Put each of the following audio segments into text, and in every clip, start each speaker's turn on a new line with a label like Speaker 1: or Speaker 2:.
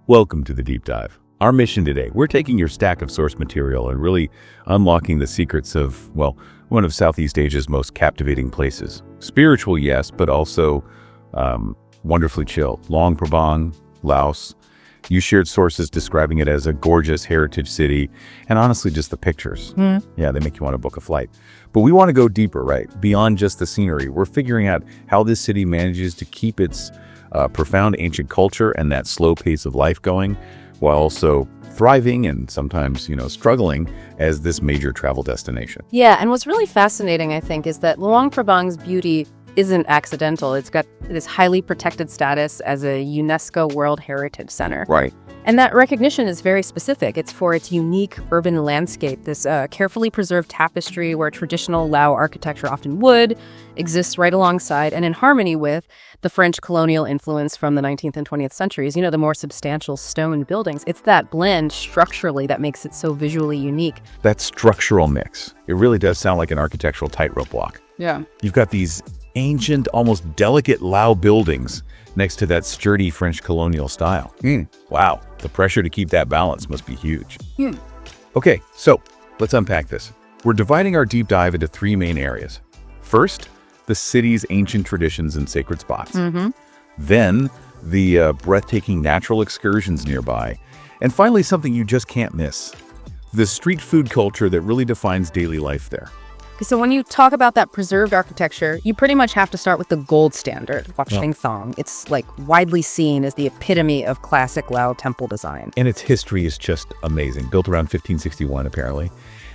Speaker 1: Welcome to the Deep Dive. Our mission today, we're taking your stack of source material and really unlocking the secrets of, well, one of Southeast Asia's most captivating places. Spiritual, yes, but also wonderfully chill. Luang Prabang, Laos. You shared sources describing it as a gorgeous heritage city, and honestly, just the pictures. Yeah, they make you want to book a flight. But we want to go deeper, right? Beyond just the scenery. We're figuring out how this city manages to keep its profound ancient culture and that slow pace of life going, while also thriving and sometimes, struggling as this major travel destination.
Speaker 2: Yeah, and what's really fascinating, I think, is that Luang Prabang's beauty isn't accidental. It's got this highly protected status as a UNESCO World Heritage Center.
Speaker 1: Right.
Speaker 2: And that recognition is very specific. It's for its unique urban landscape, this carefully preserved tapestry where traditional Lao architecture, often wood, exists right alongside and in harmony with the French colonial influence from the 19th and 20th centuries, the more substantial stone buildings. It's that blend structurally that makes it so visually unique.
Speaker 1: That structural mix, it really does sound like an architectural tightrope walk.
Speaker 2: Yeah.
Speaker 1: You've got these ancient, almost delicate Lao buildings next to that sturdy French colonial style. Wow, the pressure to keep that balance must be huge. Okay, so let's unpack this. We're dividing our deep dive into three main areas. First, the city's ancient traditions and sacred spots. Then, the breathtaking natural excursions nearby. And finally, something you just can't miss. The street food culture that really defines daily life there.
Speaker 2: So when you talk about that preserved architecture, you pretty much have to start with the gold standard, Wat Xieng Thong. It's widely seen as the epitome of classic Lao temple design.
Speaker 1: And its history is just amazing. Built around 1561, apparently.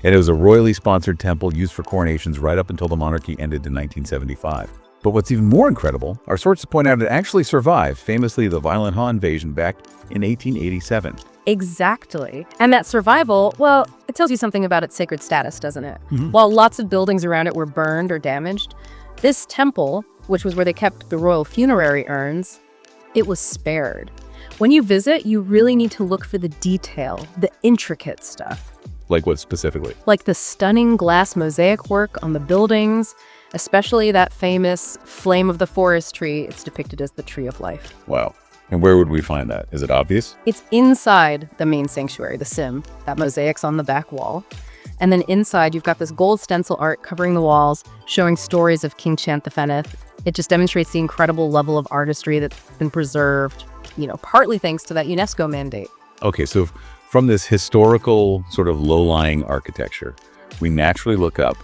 Speaker 1: And it was a royally sponsored temple used for coronations right up until the monarchy ended in 1975. But what's even more incredible, our sources point out it actually survived, famously the violent Han invasion back in 1887.
Speaker 2: Exactly. And that survival, well, it tells you something about its sacred status, doesn't it? While lots of buildings around it were burned or damaged, this temple, which was where they kept the royal funerary urns, it was spared. When you visit, you really need to look for the detail, the intricate stuff.
Speaker 1: Like what specifically?
Speaker 2: Like the stunning glass mosaic work on the buildings, especially that famous flame of the forest tree. It's depicted as the tree of life.
Speaker 1: Wow. And where would we find that? Is it obvious?
Speaker 2: It's inside the main sanctuary, the Sim. That mosaic's on the back wall. And then inside, you've got this gold stencil art covering the walls, showing stories of King Chant V. It just demonstrates the incredible level of artistry that's been preserved, partly thanks to that UNESCO mandate.
Speaker 1: Okay, so from this historical sort of low-lying architecture, we naturally look up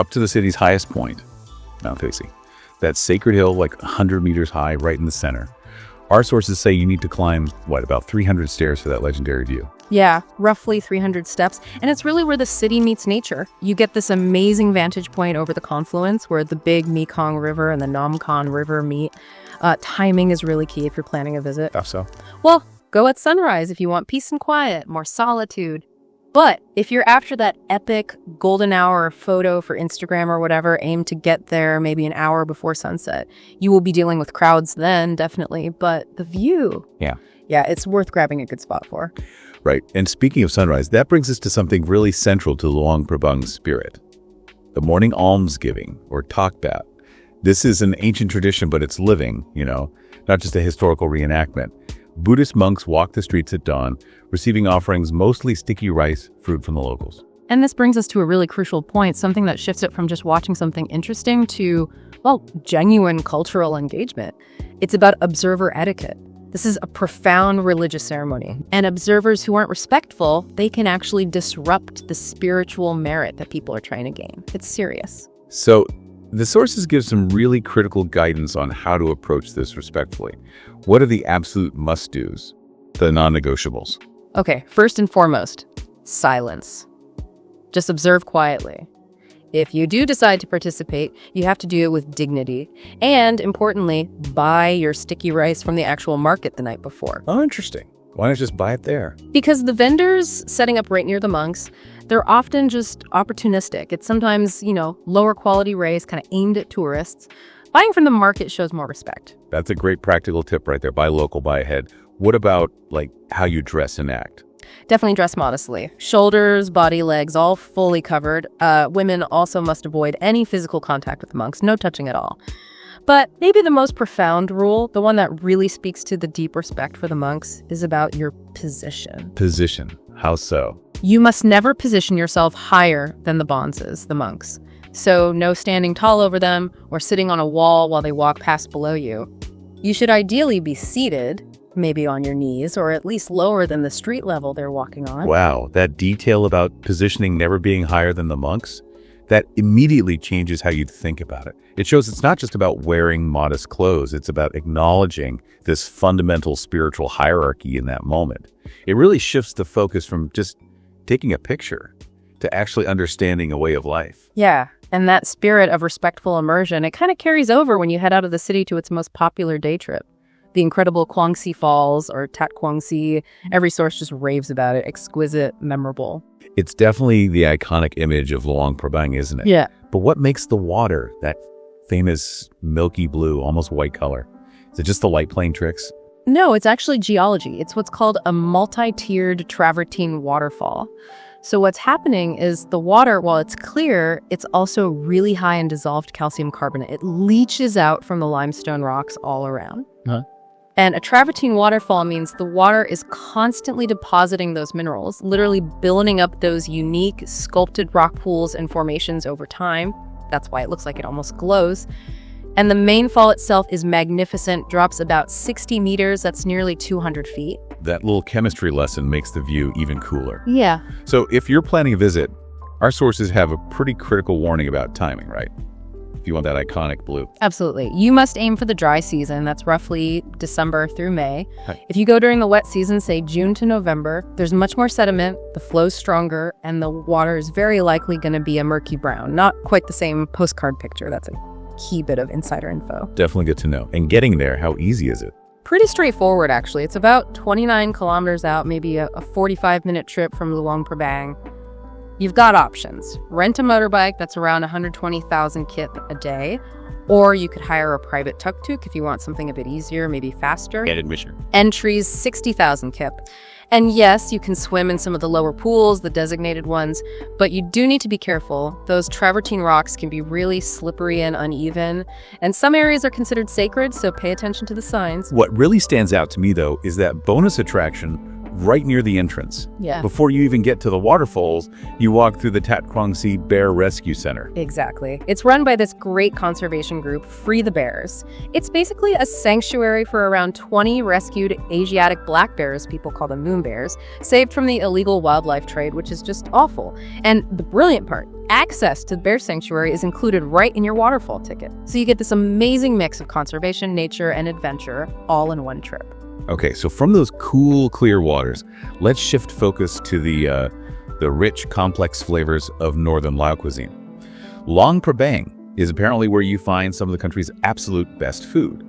Speaker 1: to the city's highest point, Mount Facing. That sacred hill, 100 meters high, right in the center. Our sources say you need to climb, about 300 stairs for that legendary view?
Speaker 2: Yeah, roughly 300 steps. And it's really where the city meets nature. You get this amazing vantage point over the confluence where the big Mekong River and the Nam Khan River meet. Timing is really key if you're planning a visit.
Speaker 1: How so?
Speaker 2: Well, go at sunrise if you want peace and quiet, more solitude. But if you're after that epic golden hour photo for Instagram or whatever, aim to get there maybe an hour before sunset. You will be dealing with crowds then, definitely, but the view. Yeah, it's worth grabbing a good spot for.
Speaker 1: Right. And speaking of sunrise, that brings us to something really central to Luang Prabang's spirit. The morning almsgiving, or takbat. This is an ancient tradition, but it's living, not just a historical reenactment. Buddhist monks walk the streets at dawn, receiving offerings mostly sticky rice, fruit from the locals.
Speaker 2: And this brings us to a really crucial point, something that shifts it from just watching something interesting to, genuine cultural engagement. It's about observer etiquette. This is a profound religious ceremony, and observers who aren't respectful, they can actually disrupt the spiritual merit that people are trying to gain. It's serious.
Speaker 1: So, the sources give some really critical guidance on how to approach this respectfully. What are the absolute must-dos, the non-negotiables?
Speaker 2: Okay, first and foremost, silence. Just observe quietly. If you do decide to participate, you have to do it with dignity. And, importantly, buy your sticky rice from the actual market the night before.
Speaker 1: Oh, interesting. Why not just buy it there?
Speaker 2: Because the vendors setting up right near the monks, they're often just opportunistic. It's sometimes, lower quality rice kind of aimed at tourists. Buying from the market shows more respect.
Speaker 1: That's a great practical tip right there. Buy local, buy ahead. What about, how you dress and act?
Speaker 2: Definitely dress modestly. Shoulders, body, legs, all fully covered. Women also must avoid any physical contact with the monks. No touching at all. But maybe the most profound rule, the one that really speaks to the deep respect for the monks, is about your position.
Speaker 1: Position. How so?
Speaker 2: You must never position yourself higher than the bonzes, the monks. So no standing tall over them or sitting on a wall while they walk past below you. You should ideally be seated, maybe on your knees, or at least lower than the street level they're walking on.
Speaker 1: Wow, that detail about positioning never being higher than the monks, that immediately changes how you think about it. It shows it's not just about wearing modest clothes, it's about acknowledging this fundamental spiritual hierarchy in that moment. It really shifts the focus from just taking a picture to actually understanding a way of life.
Speaker 2: Yeah, and that spirit of respectful immersion, it kind of carries over when you head out of the city to its most popular day trip. The incredible Kuangsi Falls, or Tat Kuangsi, every source just raves about it. Exquisite, memorable.
Speaker 1: It's definitely the iconic image of Luang Prabang, isn't it?
Speaker 2: Yeah.
Speaker 1: But what makes the water that famous milky blue, almost white color? Is it just the light playing tricks?
Speaker 2: No, it's actually geology. It's what's called a multi-tiered travertine waterfall. So what's happening is the water, while it's clear, it's also really high in dissolved calcium carbonate. It leaches out from the limestone rocks all around.
Speaker 1: Huh?
Speaker 2: And a travertine waterfall means the water is constantly depositing those minerals, literally building up those unique sculpted rock pools and formations over time. That's why it looks like it almost glows. And the main fall itself is magnificent, drops about 60 meters, that's nearly 200 feet.
Speaker 1: That little chemistry lesson makes the view even cooler.
Speaker 2: Yeah.
Speaker 1: So if you're planning a visit, our sources have a pretty critical warning about timing, right? If you want that iconic blue.
Speaker 2: Absolutely. You must aim for the dry season. That's roughly December through May.
Speaker 1: Hi.
Speaker 2: If you go during the wet season, say June to November, there's much more sediment, the flow's stronger, and the water is very likely going to be a murky brown. Not quite the same postcard picture. That's a key bit of insider info.
Speaker 1: Definitely good to know. And getting there, how easy is it?
Speaker 2: Pretty straightforward, actually. It's about 29 kilometers out, maybe a 45-minute trip from Luang Prabang. You've got options. Rent a motorbike, that's around 120,000 kip a day, or you could hire a private tuk-tuk if you want something a bit easier, maybe faster.
Speaker 1: And admission.
Speaker 2: Entries, 60,000 kip. And yes, you can swim in some of the lower pools, the designated ones, but you do need to be careful. Those travertine rocks can be really slippery and uneven, and some areas are considered sacred, so pay attention to the signs.
Speaker 1: What really stands out to me, though, is that bonus attraction right near the entrance.
Speaker 2: Yeah.
Speaker 1: Before you even get to the waterfalls, you walk through the Tat Kuangsi Bear Rescue Center.
Speaker 2: Exactly. It's run by this great conservation group, Free the Bears. It's basically a sanctuary for around 20 rescued Asiatic black bears, people call them moon bears, saved from the illegal wildlife trade, which is just awful. And the brilliant part, access to the bear sanctuary is included right in your waterfall ticket. So you get this amazing mix of conservation, nature, and adventure all in one trip.
Speaker 1: Okay, so from those cool, clear waters, let's shift focus to the rich, complex flavors of northern Lao cuisine. Luang Prabang is apparently where you find some of the country's absolute best food.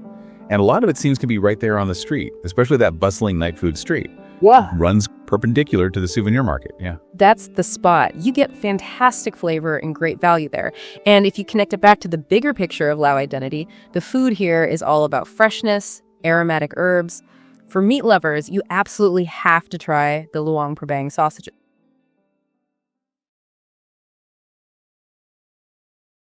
Speaker 1: And a lot of it seems to be right there on the street, especially that bustling night food street.
Speaker 2: Wow.
Speaker 1: Runs perpendicular to the souvenir market, yeah.
Speaker 2: That's the spot. You get fantastic flavor and great value there. And if you connect it back to the bigger picture of Lao identity, the food here is all about freshness, aromatic herbs. For meat lovers, you absolutely have to try the Luang Probang sausages.